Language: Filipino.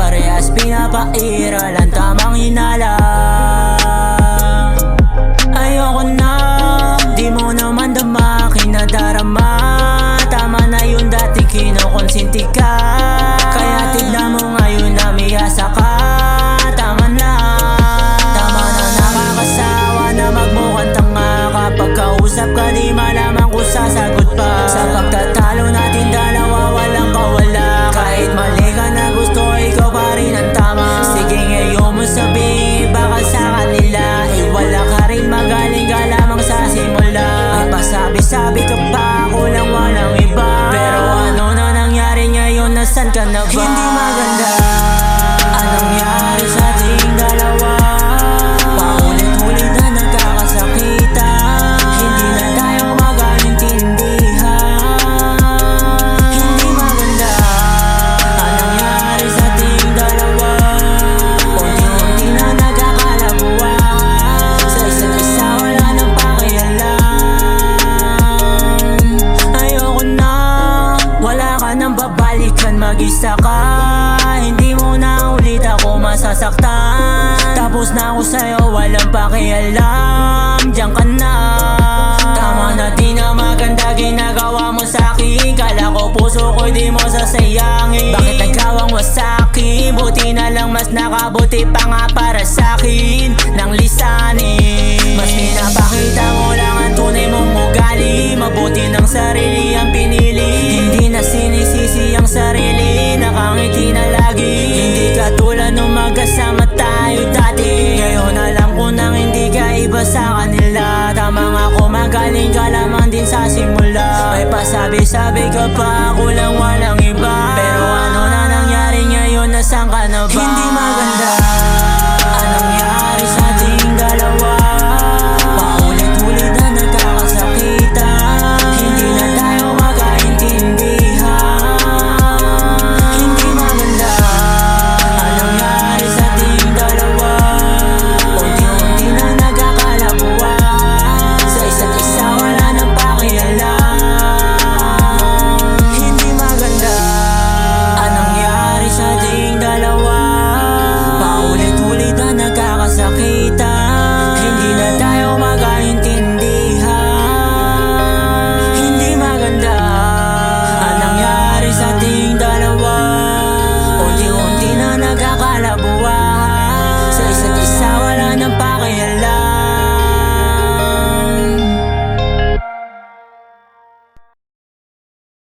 Parehas pinapairal ang tamang hinala. Ayoko na, di mo naman dama, kinadarama. Tama na yun, dati kinukonsinti ka. Kaya tignan mo ngayon na miyasa ka. Tama na, nakakasawa na magmukhang tanga. Kapag kausap ka di malaman kung sasagot pa. Sa pagtatalo natin dalawa walang kawala. Kahit mali ka na gusto, ikaw pa rin ang tama. Sige ngayon mo sabihin baka sa kanila wala ka rin, magaling ka lamang sa simula. Ay pasabi-sabi ka pa, ako lang walang iba. Pero ano na nangyari ngayon, nasan ka na ba? Hindi maganda ang nangyari sa ating dalawa. Paulit-ulit na nagkakasakitan, hindi na tayo magaintindihan. Hindi maganda ang nangyari sa ating dalawa. Unti-unti na nagkakalabuan, sa isa't isa wala nang pakialam. Ayoko na, wala ka nang babalikan, mag-isa ka. Hindi mo na ulit ako masasaktan. Tapos na ako sa'yo, walang pakialam. Diyan ka na, tama na, di na maganda ginagawa mo sa'kin. Kala ko puso ko di mo sasayangin. Bakit nagkawang wasaki? Buti na lang mas nakabuti pa nga para sa'kin ng lisanin. Mas pinapakita mo lang ang tunay mong ugali. Mabuti ng sarili ang pinili, hindi na sinisisi ang sarili. Nakangiti na lagi, hindi katulad nung magkasama tayo dati. Ngayon alam ko nang hindi ka iba sa kanila. Tama nga ako, magaling ka lamang din sa simula. May pasabi-sabi ka pa, ako lang walang iba. Pero ano na nangyari ngayon, nasan ka na ba? Hindi